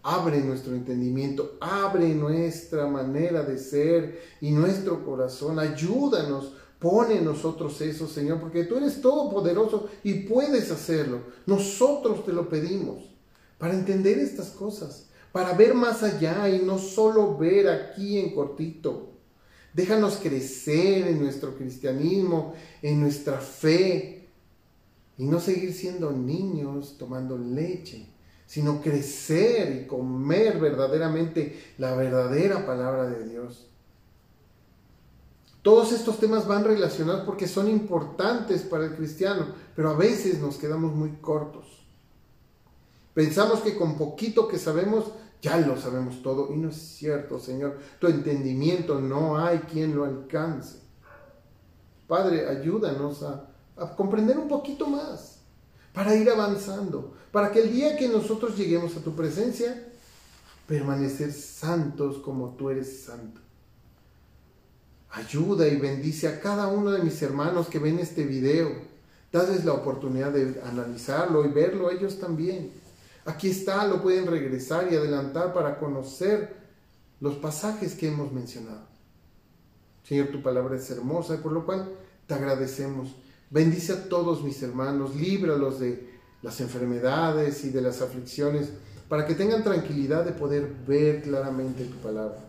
Abre nuestro entendimiento, abre nuestra manera de ser y nuestro corazón. Ayúdanos, pone en nosotros eso, Señor, porque tú eres todopoderoso y puedes hacerlo. Nosotros te lo pedimos para entender estas cosas, para ver más allá y no solo ver aquí en cortito. Déjanos crecer en nuestro cristianismo, en nuestra fe, y no seguir siendo niños tomando leche, sino crecer y comer verdaderamente la verdadera palabra de Dios. Todos estos temas van relacionados porque son importantes para el cristiano, pero a veces nos quedamos muy cortos. Pensamos que con poquito que sabemos, ya lo sabemos todo, y no es cierto, Señor. Tu entendimiento no hay quien lo alcance. Padre, ayúdanos a comprender un poquito más, para ir avanzando, para que el día que nosotros lleguemos a tu presencia, permanecer santos como tú eres santo. Ayuda y bendice a cada uno de mis hermanos que ven este video. Dales la oportunidad de analizarlo y verlo ellos también. Aquí está, lo pueden regresar y adelantar para conocer los pasajes que hemos mencionado. Señor, tu palabra es hermosa y por lo cual te agradecemos. Bendice a todos mis hermanos, líbralos de las enfermedades y de las aflicciones, para que tengan tranquilidad de poder ver claramente tu palabra.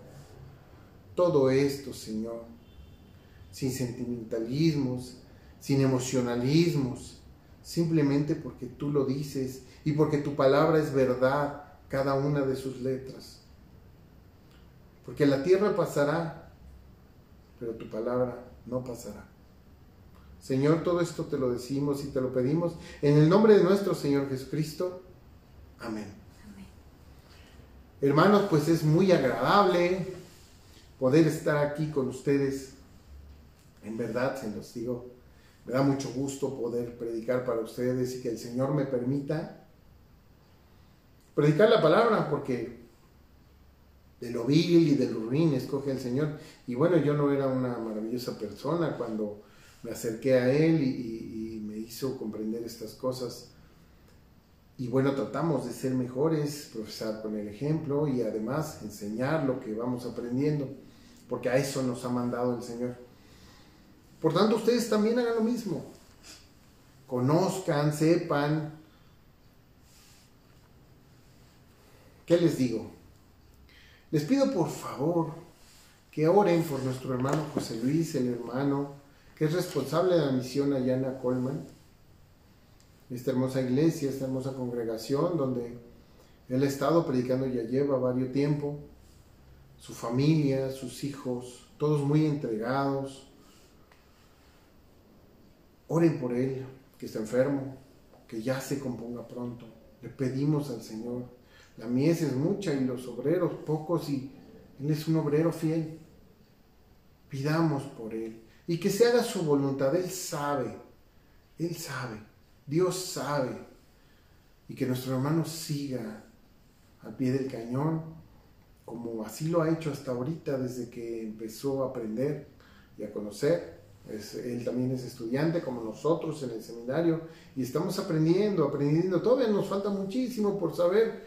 Todo esto, Señor, sin sentimentalismos, sin emocionalismos, simplemente porque tú lo dices y porque tu palabra es verdad, cada una de sus letras. Porque la tierra pasará, pero tu palabra no pasará. Señor, todo esto te lo decimos y te lo pedimos en el nombre de nuestro Señor Jesucristo. Amén. Amén. Hermanos, pues es muy agradable poder estar aquí con ustedes. En verdad, se los digo, me da mucho gusto poder predicar para ustedes y que el Señor me permita predicar la palabra, porque de lo vil y de lo ruin escoge el Señor. Y bueno, yo no era una maravillosa persona cuando me acerqué a Él y me hizo comprender estas cosas. Y bueno, tratamos de ser mejores, profesar con el ejemplo y además enseñar lo que vamos aprendiendo, porque a eso nos ha mandado el Señor. Por tanto, ustedes también hagan lo mismo. Conozcan, sepan. ¿Qué les digo? Les pido por favor que oren por nuestro hermano José Luis, el hermano que es responsable de la misión allá en Colman, esta hermosa iglesia, esta hermosa congregación donde él ha estado predicando ya lleva varios tiempo, su familia, sus hijos, todos muy entregados. Oren por él, que está enfermo, que ya se componga pronto. Le pedimos al Señor. La mies es mucha y los obreros pocos, y él es un obrero fiel. Pidamos por él y que se haga su voluntad. Él sabe, Dios sabe, y que nuestro hermano siga al pie del cañón, como así lo ha hecho hasta ahorita, desde que empezó a aprender y a conocer. Él también es estudiante como nosotros en el seminario, y estamos aprendiendo. Todavía nos falta muchísimo por saber,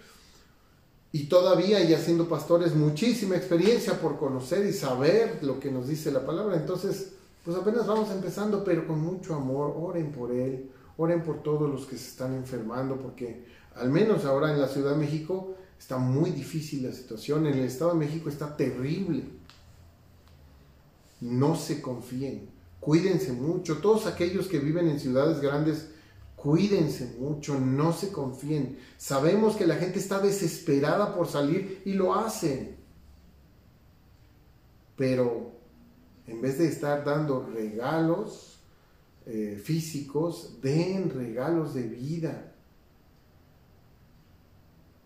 y todavía, ya siendo pastores, muchísima experiencia por conocer y saber lo que nos dice la palabra. Entonces, pues apenas vamos empezando, pero con mucho amor. Oren por él, oren por todos los que se están enfermando, porque al menos ahora en la Ciudad de México está muy difícil la situación. En el Estado de México está terrible. No se confíen, cuídense mucho. Todos aquellos que viven en ciudades grandes, cuídense mucho, no se confíen. Sabemos que la gente está desesperada por salir y lo hacen, pero en vez de estar dando regalos físicos, den regalos de vida.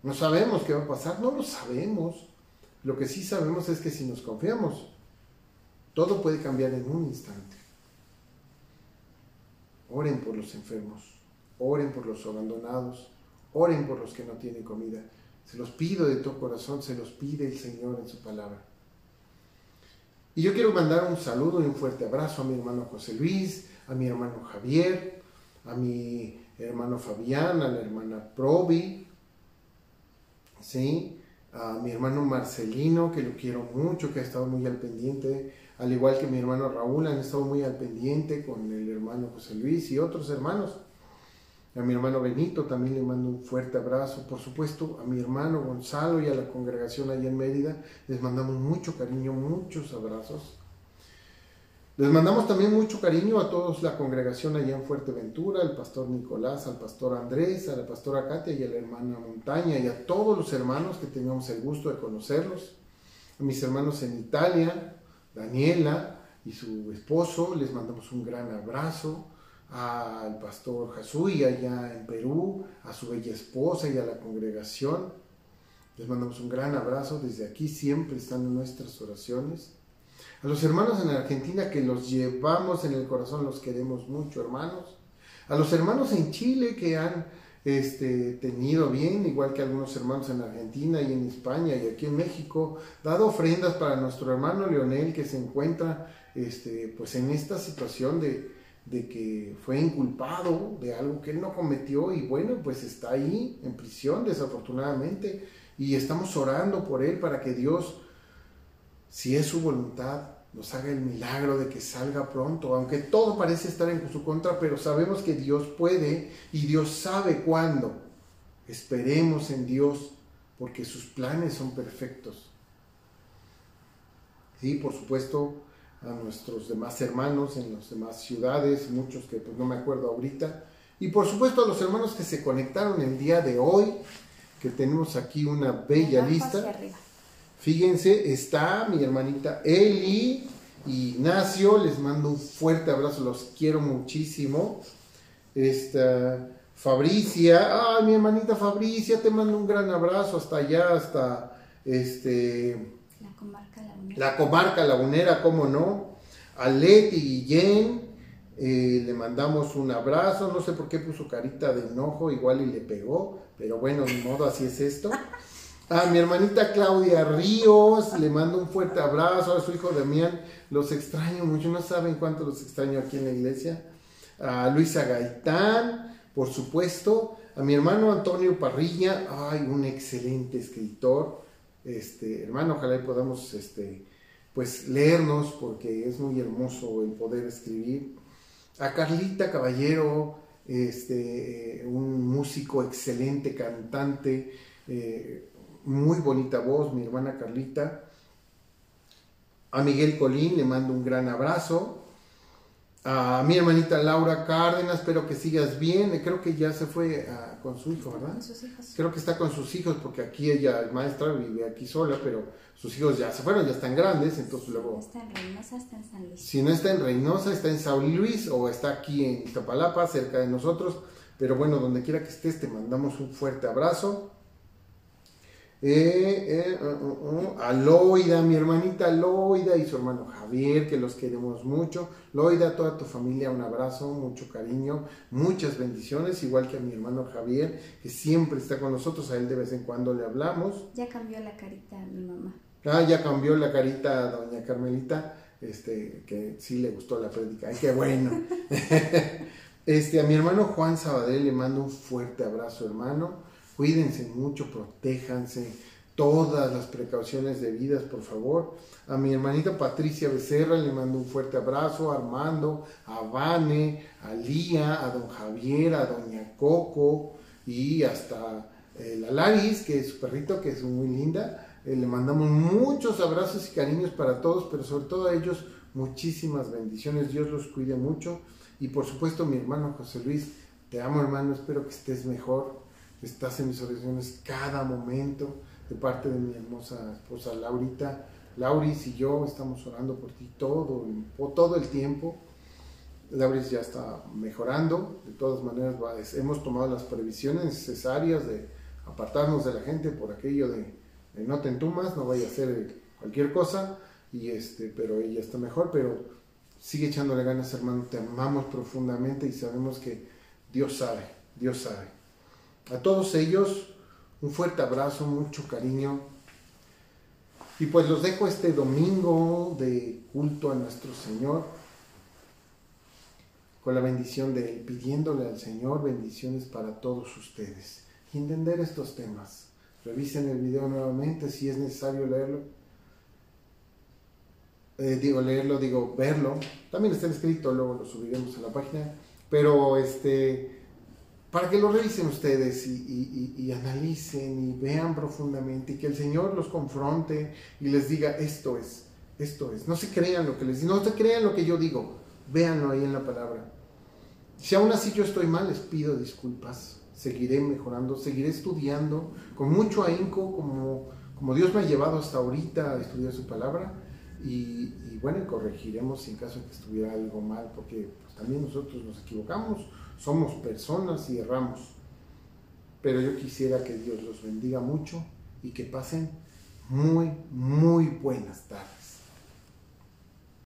No sabemos qué va a pasar, no lo sabemos. Lo que sí sabemos es que si nos confiamos, todo puede cambiar en un instante. Oren por los enfermos, oren por los abandonados, oren por los que no tienen comida. Se los pido de todo corazón, se los pide el Señor en su palabra. Y yo quiero mandar un saludo y un fuerte abrazo a mi hermano José Luis, a mi hermano Javier, a mi hermano Fabián, a la hermana Provi, ¿sí? A mi hermano Marcelino, que lo quiero mucho, que ha estado muy al pendiente, al igual que mi hermano Raúl, han estado muy al pendiente con el hermano José Luis y otros hermanos. A mi hermano Benito también le mando un fuerte abrazo. Por supuesto, a mi hermano Gonzalo y a la congregación allá en Mérida les mandamos mucho cariño, muchos abrazos. Les mandamos también mucho cariño a toda la congregación allá en Fuerteventura, al pastor Nicolás, al pastor Andrés, a la pastora Katia y a la hermana Montaña y a todos los hermanos que tengamos el gusto de conocerlos. A mis hermanos en Italia, Daniela y su esposo, les mandamos un gran abrazo. Al pastor Jasuy allá en Perú, a su bella esposa y a la congregación. Les mandamos un gran abrazo. Desde aquí siempre están en nuestras oraciones. A los hermanos en Argentina que los llevamos en el corazón, los queremos mucho, hermanos. A los hermanos en Chile que han tenido bien, igual que algunos hermanos en Argentina y en España y aquí en México, dado ofrendas para nuestro hermano Leonel que se encuentra pues en esta situación de que fue inculpado de algo que él no cometió y bueno, pues está ahí en prisión desafortunadamente y estamos orando por él para que Dios, si es su voluntad, nos haga el milagro de que salga pronto, aunque todo parece estar en su contra, pero sabemos que Dios puede y Dios sabe cuándo. Esperemos en Dios porque sus planes son perfectos. Sí, por supuesto, a nuestros demás hermanos en las demás ciudades, muchos que pues no me acuerdo ahorita, y por supuesto a los hermanos que se conectaron el día de hoy, que tenemos aquí una bella lista. Fíjense, está mi hermanita Eli y Ignacio, les mando un fuerte abrazo, los quiero muchísimo. Fabricia, mi hermanita Fabricia, te mando un gran abrazo hasta allá, hasta la comarca lagunera, cómo no. A Leti Guillén, le mandamos un abrazo, no sé por qué puso carita de enojo, igual y le pegó, pero bueno, ni modo, así es esto. A mi hermanita Claudia Ríos, le mando un fuerte abrazo, a su hijo Damián, los extraño mucho, no saben cuánto los extraño aquí en la iglesia. A Luisa Gaitán, por supuesto, a mi hermano Antonio Parrilla, un excelente escritor, hermano, ojalá podamos pues leernos porque es muy hermoso el poder escribir. A Carlita Caballero, un músico excelente, cantante, muy bonita voz, mi hermana Carlita. A Miguel Colín le mando un gran abrazo. A mi hermanita Laura Cárdenas, espero que sigas bien. Creo que ya se fue con su hijo, ¿verdad? Con sus hijos. Creo que está con sus hijos porque aquí ella es maestra, vive aquí sola, pero sus hijos ya se fueron, ya están grandes, entonces luego... Está en Reynosa, está en San Luis. Si no está en Reynosa, está en San Luis o está aquí en Iztapalapa, cerca de nosotros. Pero bueno, donde quiera que estés, te mandamos un fuerte abrazo. A Loida, mi hermanita Loida y su hermano Javier, que los queremos mucho. Loida, a toda tu familia, un abrazo, mucho cariño, muchas bendiciones, igual que a mi hermano Javier, que siempre está con nosotros, a él de vez en cuando le hablamos. Ya cambió la carita a mi mamá. Ya cambió la carita a doña Carmelita, que sí le gustó la prédica. ¡Ay, qué bueno! A mi hermano Juan Sabadell le mando un fuerte abrazo, hermano. Cuídense mucho, protéjanse, todas las precauciones debidas, por favor. A mi hermanita Patricia Becerra le mando un fuerte abrazo, a Armando, a Vane, a Lía, a don Javier, a doña Coco y hasta la Laris, que es su perrito, que es muy linda. Le mandamos muchos abrazos y cariños para todos, pero sobre todo a ellos muchísimas bendiciones. Dios los cuide mucho. Y por supuesto mi hermano José Luis, te amo, hermano, espero que estés mejor. Estás en mis oraciones cada momento, de parte de mi hermosa esposa Laurita. Lauris y yo estamos orando por ti todo el tiempo. Lauris ya está mejorando, de todas maneras hemos tomado las previsiones necesarias de apartarnos de la gente por aquello de no te entumas, no vaya a hacer cualquier cosa, pero ella está mejor, pero sigue echándole ganas, hermano, te amamos profundamente y sabemos que Dios sabe. A todos ellos, un fuerte abrazo, mucho cariño. Y pues los dejo este domingo de culto a nuestro Señor, con la bendición de Él, pidiéndole al Señor bendiciones para todos ustedes. Y entender estos temas. Revisen el video nuevamente si es necesario leerlo. Verlo. También está escrito, luego lo subiremos a la página. Pero para que lo revisen ustedes y analicen y vean profundamente y que el Señor los confronte y les diga esto es. No se crean lo que les digo, no se crean lo que yo digo, véanlo ahí en la palabra. Si aún así yo estoy mal, les pido disculpas, seguiré mejorando, seguiré estudiando con mucho ahínco como Dios me ha llevado hasta ahorita a estudiar su palabra y bueno, corregiremos si en caso de que estuviera algo mal, porque pues, también nosotros nos equivocamos, somos personas y erramos. Pero yo quisiera que Dios los bendiga mucho y que pasen muy, muy buenas tardes.